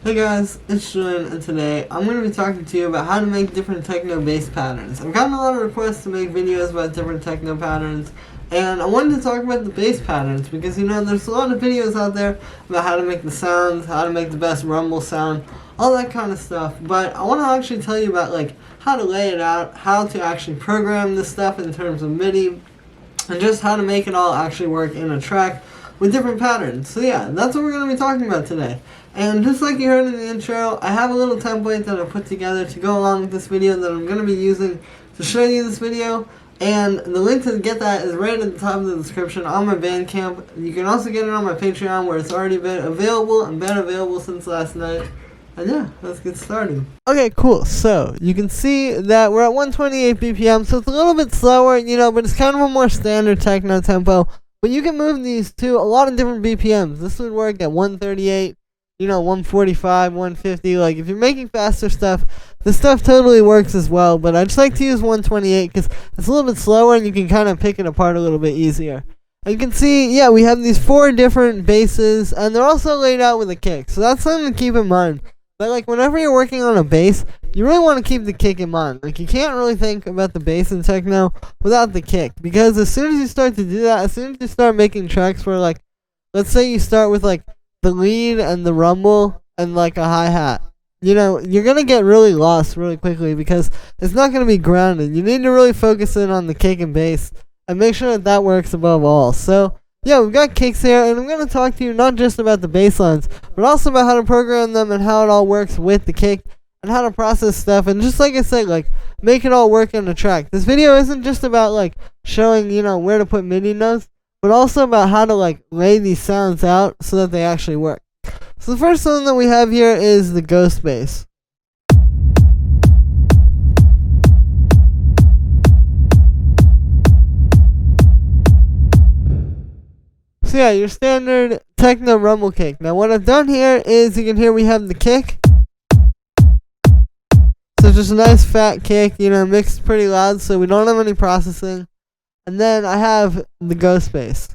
Hey guys, it's Julian, and today I'm going to be talking to you about how to make different techno bass patterns. I've gotten a lot of requests to make videos about different techno patterns, and I wanted to talk about the bass patterns because, there's a lot of videos out there about how to make the sounds, how to make the best rumble sound, all that kind of stuff. But I want to actually tell you about, how to lay it out, how to actually program this stuff in terms of MIDI, and just how to make it all actually work in a track with different patterns. So yeah, that's what we're going to be talking about today. And just like you heard in the intro, I have a little template that I put together to go along with this video that I'm going to be using to show you this video. And the link to get that is right at the top of the description on my Bandcamp. You can also get it on my Patreon, where it's already been available since last night. And yeah, let's get started. Okay, cool. So you can see that we're at 128 BPM, so it's a little bit slower, but it's kind of a more standard techno tempo. But you can move these to a lot of different BPMs. This would work at 138. 145, 150, if you're making faster stuff, this stuff totally works as well, but I just like to use 128 because it's a little bit slower and you can kind of pick it apart a little bit easier. And you can see, we have these 4 different basses, and they're also laid out with a kick, so that's something to keep in mind. But whenever you're working on a bass, you really want to keep the kick in mind. You can't really think about the bass in techno without the kick, because as soon as you start to do that, as soon as you start making tracks where, let's say you start with, the lead and the rumble and a hi-hat, you're gonna get really lost really quickly because it's not gonna be grounded. You need to really focus in on the kick and bass and make sure that works above all. So we've got kicks here, and I'm gonna talk to you not just about the bass lines, but also about how to program them and how it all works with the kick and how to process stuff, and just like I said, make it all work in the track. This video isn't just about showing where to put MIDI notes, but also about how to lay these sounds out so that they actually work. So the first song that we have here is the ghost bass. So your standard techno rumble kick. Now what I've done here is, you can hear we have the kick. So just a nice fat kick, mixed pretty loud so we don't have any processing. And then I have the ghost bass.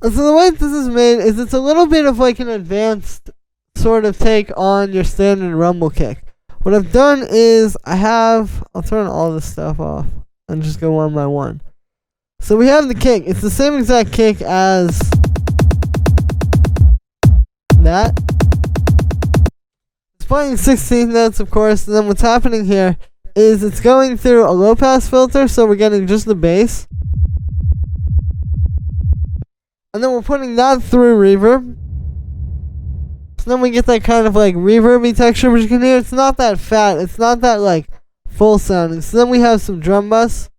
And so the way this is made is it's a little bit of an advanced sort of take on your standard rumble kick. What I've done is I'll turn all this stuff off and just go one by one. So we have the kick. It's the same exact kick as that. It's playing 16 notes, of course, and then what's happening here is it's going through a low pass filter, so we're getting just the bass. And then we're putting that through reverb. So then we get that kind of reverby texture, but you can hear it's not that fat, it's not that full sounding. So then we have some drum bus.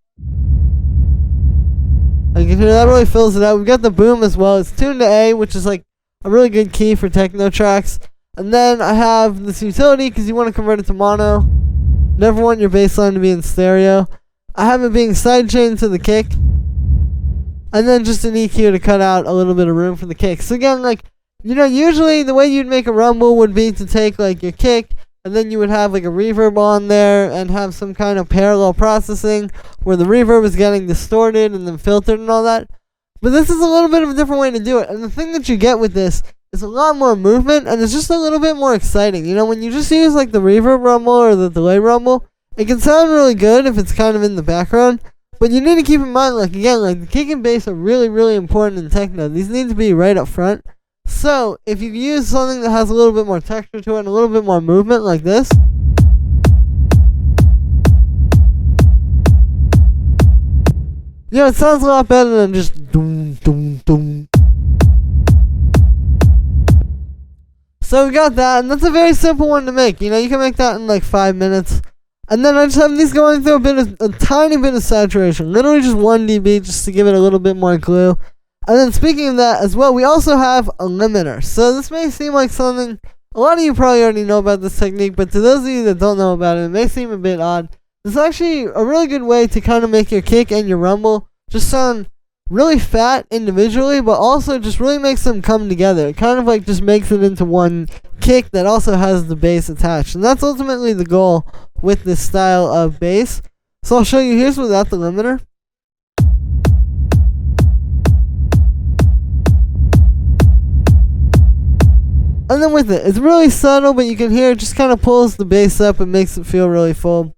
And you can hear that really fills it out. We've got the boom as well. It's tuned to A, which is a really good key for techno tracks. And then I have this utility because you want to convert it to mono. Never want your bass line to be in stereo. I have it being sidechained to the kick. And then just an EQ to cut out a little bit of room for the kick. So again, usually the way you'd make a rumble would be to take your kick, and then you would have a reverb on there and have some kind of parallel processing where the reverb is getting distorted and then filtered and all that. But this is a little bit of a different way to do it. And the thing that you get with this is a lot more movement, and it's just a little bit more exciting. When you just use the reverb rumble or the delay rumble, it can sound really good if it's kind of in the background, but you need to keep in mind, the kick and bass are really, really important in techno. These need to be right up front. So if you use something that has a little bit more texture to it and a little bit more movement like this, it sounds a lot better than just doom, doom, doom. So we got that, and that's a very simple one to make. You can make that in 5 minutes. And then I just have these going through a tiny bit of saturation, literally just 1 dB, just to give it a little bit more glue. And then speaking of that as well, we also have a limiter. So this may seem like something, a lot of you probably already know about this technique, but to those of you that don't know about it, it may seem a bit odd. It's actually a really good way to kind of make your kick and your rumble just sound really fat individually, but also just really makes them come together. It kind of just makes it into one kick that also has the bass attached. And that's ultimately the goal with this style of bass. So I'll show you, here's without the limiter. And then with it, it's really subtle, but you can hear it just kind of pulls the bass up and makes it feel really full.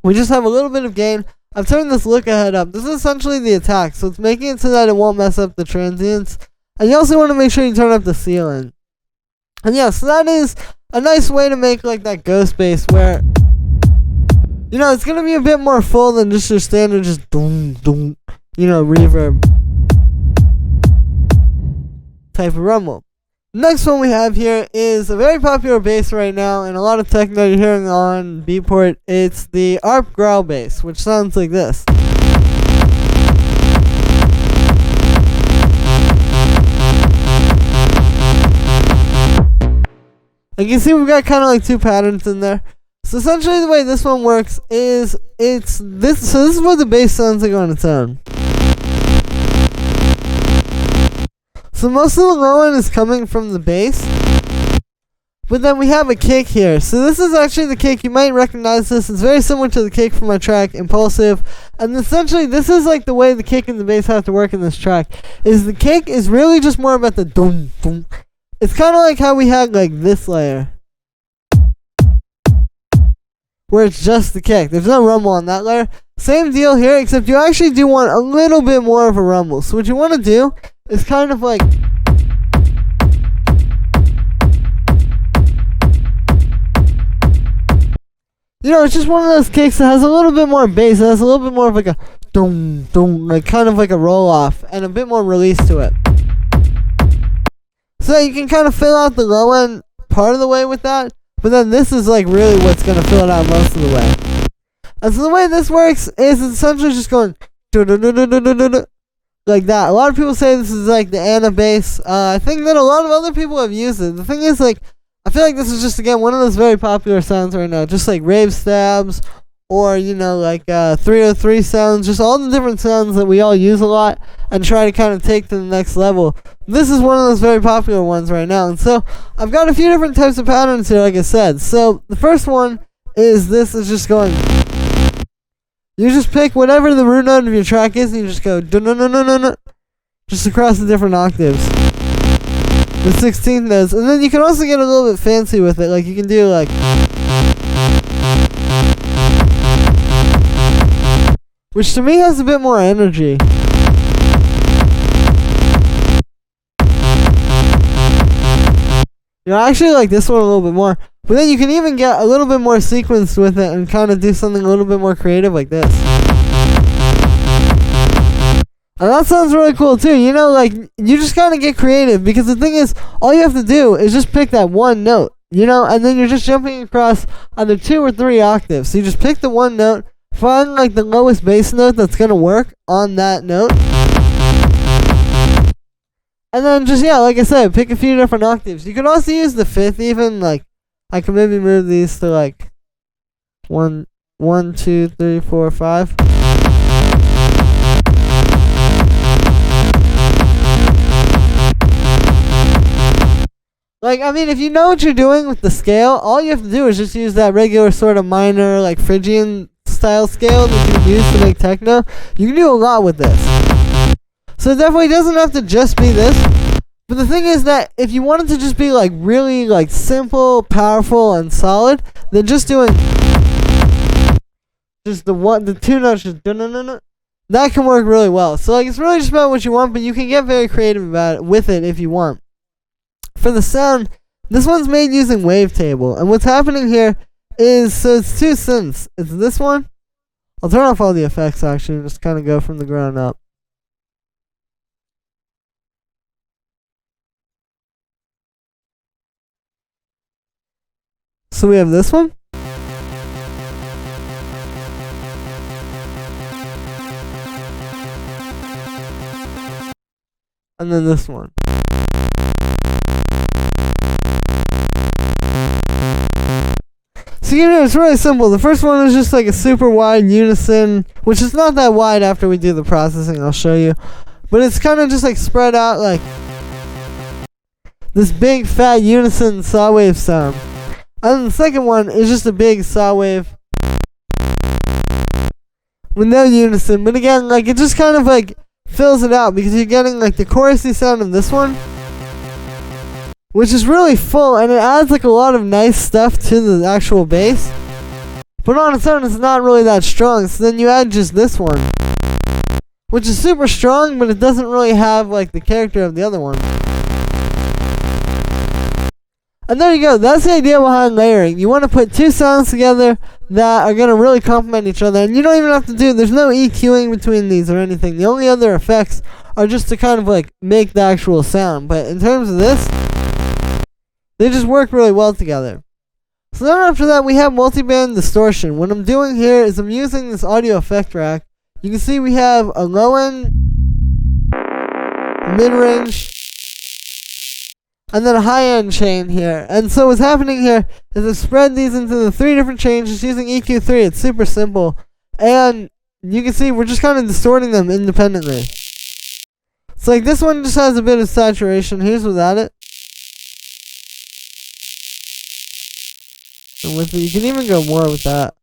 We just have a little bit of gain. I've turned this look ahead up. This is essentially the attack, so it's making it so that it won't mess up the transients. And you also want to make sure you turn up the ceiling. And yeah, so that is a nice way to make like that ghost bass where, you know, it's going to be a bit more full than just your standard just doom, doom, you know, reverb type of rumble. Next one we have here is a very popular bass right now, and a lot of techno you're hearing on Beatport. It's the ARP growl bass, which sounds like this. Like you see, we've got kind of like two patterns in there. So essentially, the way this one works is it's this. So this is what the bass sounds like on its own. So most of the low end is coming from the bass, but then we have a kick here. So this is actually the kick. You might recognize this. It's very similar to the kick from my track Impulsive, and essentially this is like the way the kick and the bass have to work in this track. Is the kick is really just more about the dum dum. It's kind of like how we had like this layer, where it's just the kick. There's no rumble on that layer. Same deal here, except you actually do want a little bit more of a rumble. So what you want to do is kind of like, you know, it's just one of those kicks that has a little bit more bass. It has a little bit more of like a dum dum, like kind of like a roll off, and a bit more release to it. So you can kind of fill out the low end part of the way with that, but then this is like really what's going to fill it out most of the way. And so the way this works is it's essentially just going like that. A lot of people say this is like the Anna bass. I think that a lot of other people have used it. The thing is, like, I feel like this is just, again, one of those very popular sounds right now. Just like rave stabs, or, you know, like 303 sounds. Just all the different sounds that we all use a lot and try to kind of take to the next level. This is one of those very popular ones right now. And so I've got a few different types of patterns here, like I said. So the first one is this is just going. You just pick whatever the root note of your track is, and you just go no, just across the different octaves. The 16th notes, and then you can also get a little bit fancy with it. Like you can do like, which to me has a bit more energy. You know, I actually like this one a little bit more. But then you can even get a little bit more sequenced with it and kind of do something a little bit more creative like this. And that sounds really cool too. You know, like, you just kind of get creative, because the thing is, all you have to do is just pick that one note, you know, and then you're just jumping across either 2 or 3 octaves. So you just pick the one note, find like the lowest bass note that's going to work on that note. And then just, yeah, like I said, pick a few different octaves. You can also use the 5th even, like, I can maybe move these to like 1, 2, 3, 4, 5. Like, I mean, if you know what you're doing with the scale, all you have to do is just use that regular sort of minor, like Phrygian style scale that you can use to make techno. You can do a lot with this. So it definitely doesn't have to just be this. But the thing is that if you wanted to just be like really like simple, powerful, and solid, then just doing just the 2 notes, just that can work really well. So like, it's really just about what you want, but you can get very creative about it with it if you want. For the sound, this one's made using Wavetable, and what's happening here is, so it's 2 synths. It's this one. I'll turn off all the effects actually and just kind of go from the ground up. So we have this one. And then this one. So you know, it's really simple. The first one is just like a super wide unison, which is not that wide after we do the processing, I'll show you. But it's kind of just like spread out like this big fat unison saw wave sound. And then the second one is just a big saw wave with no unison. But again, like, it just kind of like fills it out, because you're getting like the chorusy sound of this one, which is really full, and it adds like a lot of nice stuff to the actual bass. But on its own, it's not really that strong. So then you add just this one, which is super strong, but it doesn't really have like the character of the other one. And there you go. That's the idea behind layering. You want to put two sounds together that are going to really complement each other. And you don't even have to do, there's no EQing between these or anything. The only other effects are just to kind of like make the actual sound. But in terms of this, they just work really well together. So then after that, we have multiband distortion. What I'm doing here is I'm using this audio effect rack. You can see we have a low end, mid-range, and then a high-end chain here. And so what's happening here is I've spread these into the 3 different changes using EQ3. It's super simple. And you can see we're just kind of distorting them independently. So like this one just has a bit of saturation. Here's without it. And with it, you can even go more with that.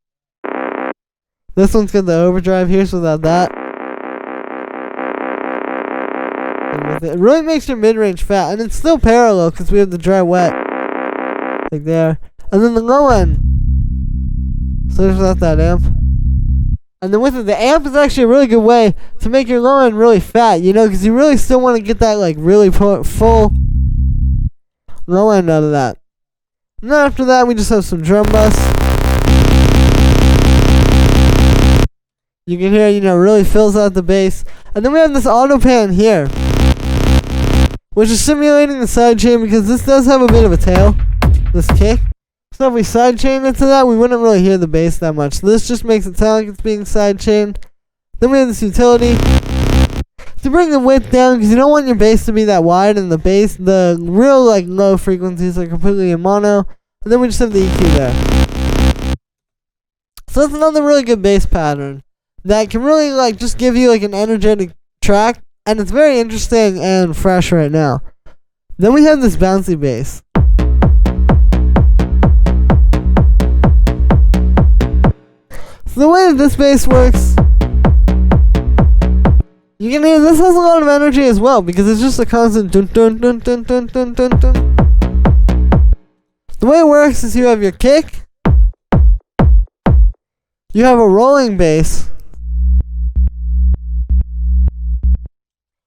This one's got the overdrive. Here's without that. It really makes your mid-range fat, and it's still parallel because we have the dry wet like there, and then the low end, so there's not that amp, and then with it, the amp is actually a really good way to make your low end really fat, you know, because you really still want to get that like really full low end out of that. And then after that, we just have some drum bus. You can hear, you know, really fills out the bass, and then we have this auto pan here, which is simulating the sidechain because this does have a bit of a tail, this kick. So if we sidechain into that, we wouldn't really hear the bass that much. So this just makes it sound like it's being sidechained. Then we have this utility to bring the width down because you don't want your bass to be that wide, and the bass, the real like low frequencies are completely in mono. And then we just have the EQ there. So that's another really good bass pattern that can really like just give you like an energetic track. And it's very interesting and fresh right now. Then we have this bouncy bass. So the way that this bass works, you can hear this has a lot of energy as well because it's just a constant dun dun dun dun dun dun dun dun. The way it works is you have your kick, you have a rolling bass,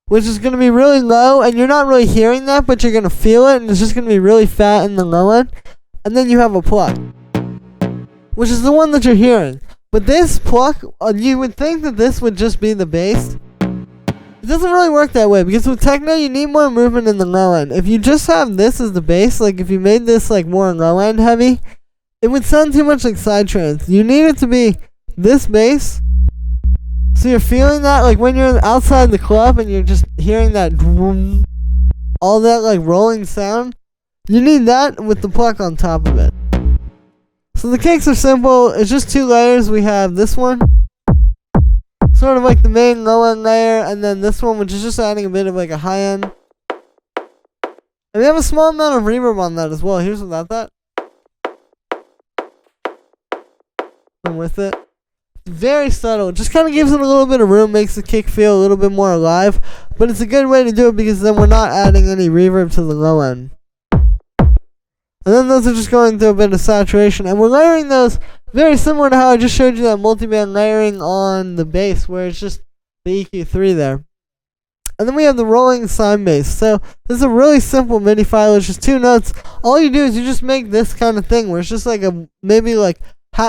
which is going to be really low, and you're not really hearing that, but you're going to feel it, and it's just going to be really fat in the low end. And then you have a pluck, which is the one that you're hearing. But this pluck, you would think that this would just be the bass. It doesn't really work that way, because with techno, you need more movement in the low end. If you just have this as the bass, like if you made this like more low end heavy, it would sound too much like sidetrance. You need it to be this bass. So you're feeling that like when you're outside the club and you're just hearing that all that like rolling sound. You need that with the pluck on top of it. So the kicks are simple. It's just 2 layers. We have this one, sort of like the main low end layer, and then this one, which is just adding a bit of like a high end. And we have a small amount of reverb on that as well. Here's without that. And with it. Very subtle. It just kind of gives it a little bit of room, makes the kick feel a little bit more alive. But it's a good way to do it because then we're not adding any reverb to the low end. And then those are just going through a bit of saturation. And we're layering those very similar to how I just showed you that multiband layering on the bass, where it's just the EQ3 there. And then we have the rolling sine bass. So this is a really simple MIDI file. It's just 2 notes. All you do is you just make this kind of thing where it's just like a, maybe like,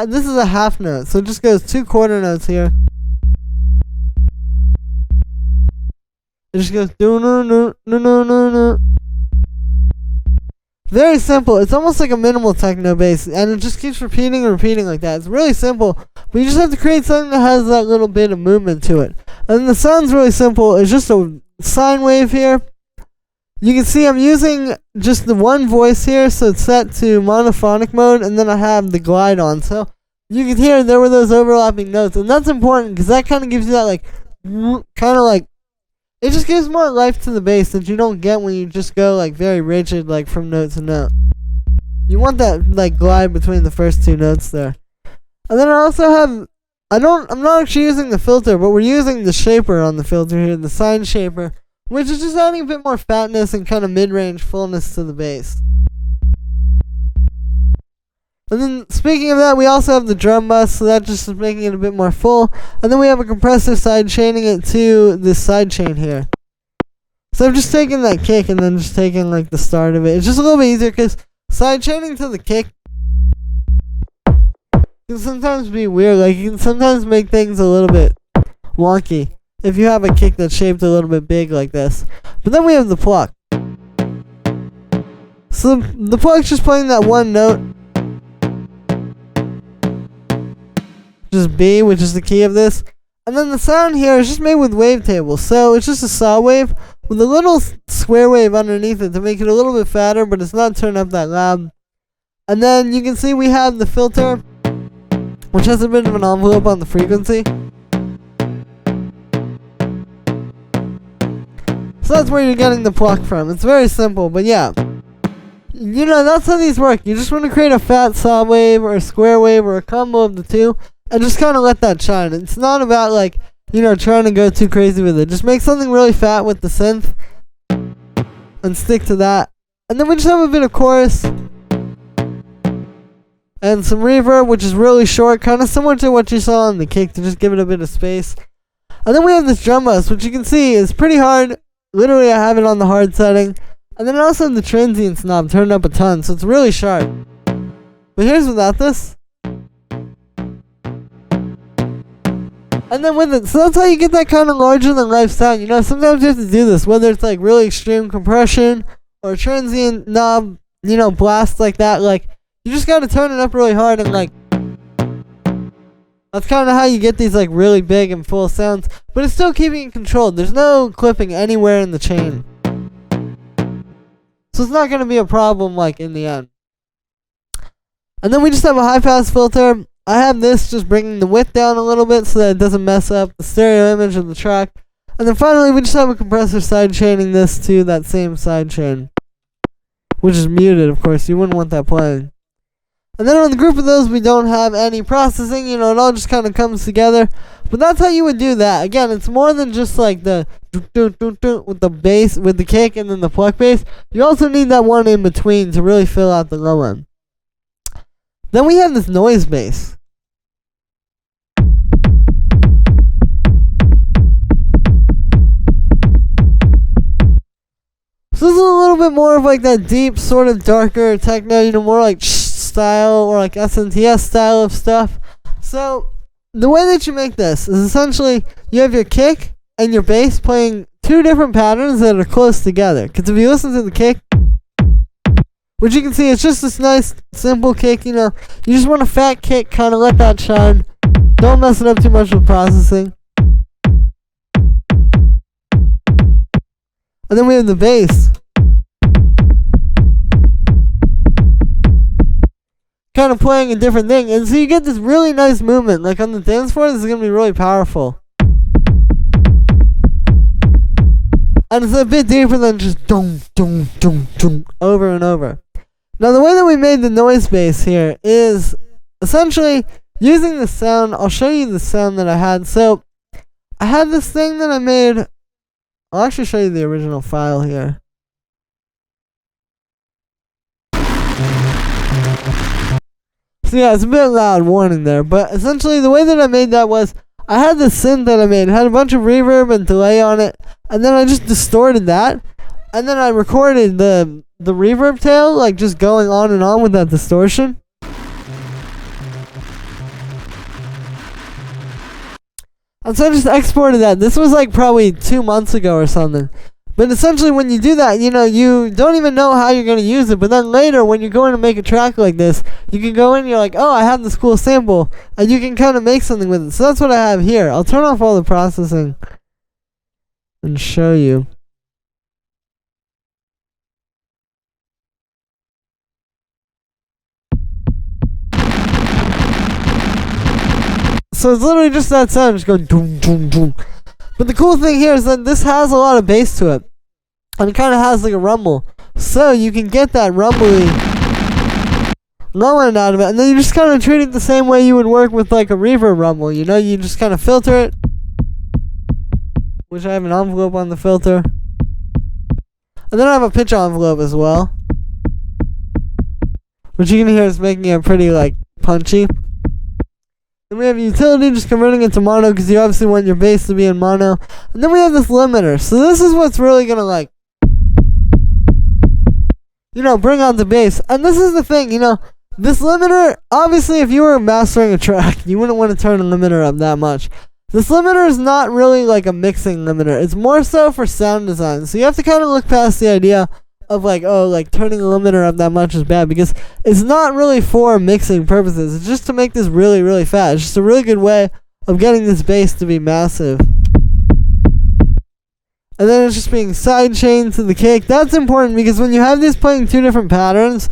this is a half note, so it just goes 2 quarter notes here. It just goes do no no no no no no. Very simple. It's almost like a minimal techno bass, and it just keeps repeating and repeating like that. It's really simple, but you just have to create something that has that little bit of movement to it. And the sound's really simple. It's just a sine wave here. You can see I'm using just the one voice here, so it's set to monophonic mode, and then I have the glide on. So you can hear there were those overlapping notes, and that's important because that kind of gives you that like, kind of like, it just gives more life to the bass that you don't get when you just go like very rigid, like from note to note. You want that like glide between the first 2 notes there. And then I also have, I'm not actually using the filter, but we're using the shaper on the filter here, the sine shaper, which is just adding a bit more fatness and kind of mid-range fullness to the bass. And then, speaking of that, we also have the drum bus, so that just is making it a bit more full. And then we have a compressor side chaining it to this side chain here. So I'm just taking that kick and then just taking like the start of it. It's just a little bit easier because side chaining to the kick can sometimes be weird. Like, you can sometimes make things a little bit wonky if you have a kick that's shaped a little bit big like this. But then we have the pluck. So the pluck's just playing that one note, which is B, which is the key of this. And then the sound here is just made with wavetables. So it's just a saw wave with a little square wave underneath it to make it a little bit fatter, but it's not turned up that loud. And then you can see we have the filter, which has a bit of an envelope on the frequency. So that's where you're getting the pluck from. It's very simple, but yeah. You know, that's how these work. You just want to create a fat saw wave or a square wave or a combo of the two and just kind of let that shine. It's not about, like, you know, trying to go too crazy with it. Just make something really fat with the synth and stick to that. And then we just have a bit of chorus and some reverb, which is really short, kind of similar to what you saw on the kick, to just give it a bit of space. And then we have this drum bus, which you can see is pretty hard. Literally, I have it on the hard setting. And then I also have the transients knob turned up a ton, so it's really sharp. But here's without this. And then with it, so that's how you get that kind of larger than life sound. You know, sometimes you have to do this, whether it's like really extreme compression or a transient knob, you know, blast like that. Like, you just gotta turn it up really hard and like, that's kind of how you get these like really big and full sounds. But it's still keeping it controlled. There's no clipping anywhere in the chain. So it's not gonna be a problem like in the end. And then we just have a high pass filter. I have this just bringing the width down a little bit so that it doesn't mess up the stereo image of the track. And then finally we just have a compressor side chaining this to that same side chain, which is muted, of course. You wouldn't want that playing. And then on the group of those we don't have any processing. You know, it all just kind of comes together. But that's how you would do that. Again, it's more than just like the with the bass, with the kick and then the pluck bass. You also need that one in between to really fill out the low end. Then we have this noise bass. So this is a little bit more of like that deep, sort of darker techno, you know, more like style or like SNTS style of stuff. So the way that you make this is essentially you have your kick and your bass playing two different patterns that are close together. Because if you listen to the kick, which you can see, it's just this nice, simple kick, you know. You just want a fat kick, kind of let that shine. Don't mess it up too much with processing. And then we have the bass. Kind of playing a different thing. And so you get this really nice movement. Like on the dance floor, this is going to be really powerful. And it's a bit deeper than just dum, dum, dum, dum, over and over. Now the way that we made the noise bass here is essentially using the sound. I'll show you the sound that I had. So I had this thing that I made. I'll actually show you the original file here. So yeah, it's a bit loud, warning there. But essentially the way that I made that was I had this synth that I made. It had a bunch of reverb and delay on it. And then I just distorted that. And then I recorded the reverb tail, like just going on and on with that distortion. And so I just exported that. This was like probably 2 months ago or something. But essentially when you do that, you know, you don't even know how you're going to use it. But then later when you're going to make a track like this, you can go in and you're like, oh, I have this cool sample. And you can kind of make something with it. So that's what I have here. I'll turn off all the processing and show you. So it's literally just that sound, just going doom, doom, doom. But the cool thing here is that this has a lot of bass to it. And it kind of has like a rumble. So you can get that rumbly low end out of it. And then you just kind of treat it the same way you would work with like a reverb rumble. You know, you just kind of filter it. Which I have an envelope on the filter. And then I have a pitch envelope as well, which you can hear is making it pretty like punchy. Then we have utility, just converting it to mono because you obviously want your bass to be in mono. And then we have this limiter. So this is what's really gonna like, bring out the bass. And this is the thing, this limiter, obviously if you were mastering a track, you wouldn't want to turn the limiter up that much. This limiter is not really like a mixing limiter. It's more so for sound design. So you have to kind of look past the idea of like, oh, like turning the limiter up that much is bad, because it's not really for mixing purposes. It's just to make this really, really fast. It's just a really good way of getting this bass to be massive. And then it's just being sidechained to the kick. That's important because when you have these playing two different patterns,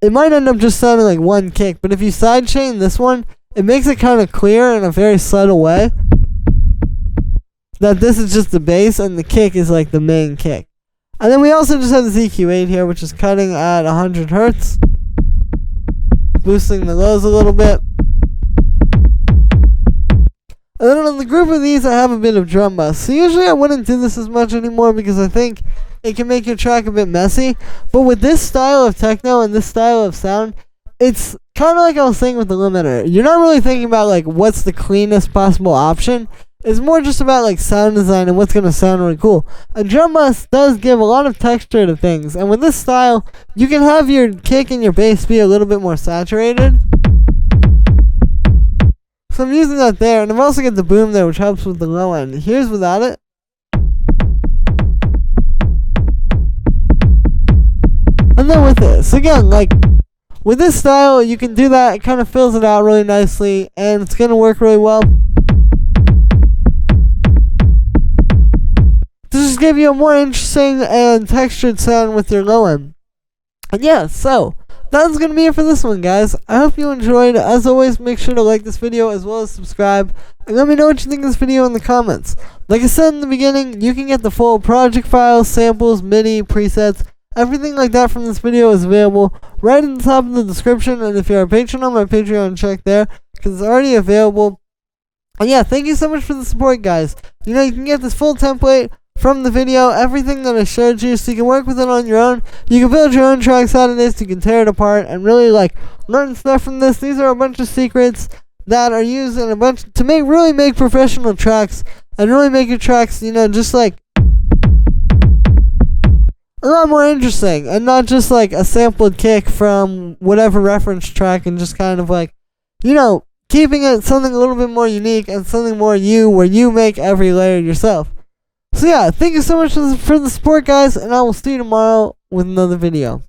it might end up just sounding like one kick. But if you sidechain this one, it makes it kind of clear in a very subtle way that this is just the bass and the kick is like the main kick. And then we also just have this EQ8 here, which is cutting at 100 hertz, boosting the lows a little bit. And then on the group of these, I have a bit of drum bus. So usually I wouldn't do this as much anymore because I think it can make your track a bit messy. But with this style of techno and this style of sound, it's kind of like I was saying with the limiter. You're not really thinking about like what's the cleanest possible option. It's more just about like sound design and what's going to sound really cool. A drum bus does give a lot of texture to things. And with this style, you can have your kick and your bass be a little bit more saturated. So I'm using that there. And I've also got the boom there, which helps with the low end. Here's without it. And then with this, again, like with this style, you can do that. It kind of fills it out really nicely, and it's going to work really well. To just give you a more interesting and textured sound with your low end. And yeah, so that's going to be it for this one, guys. I hope you enjoyed. As always, make sure to like this video as well as subscribe. And let me know what you think of this video in the comments. Like I said in the beginning, you can get the full project files, samples, MIDI, presets, everything like that from this video is available right at the top of the description. And if you're a patron on my Patreon, check there because it's already available. And yeah, thank you so much for the support, guys. You can get this full template from the video, everything that I showed you, so you can work with it on your own. You can build your own tracks out of this. You can tear it apart and really like learn stuff from this. These are a bunch of secrets that are used in a bunch to really make professional tracks and really make your tracks, just like a lot more interesting and not just like a sampled kick from whatever reference track, and just kind of like, keeping it something a little bit more unique and something more you, where you make every layer yourself. So yeah, thank you so much for the support, guys, and I will see you tomorrow with another video.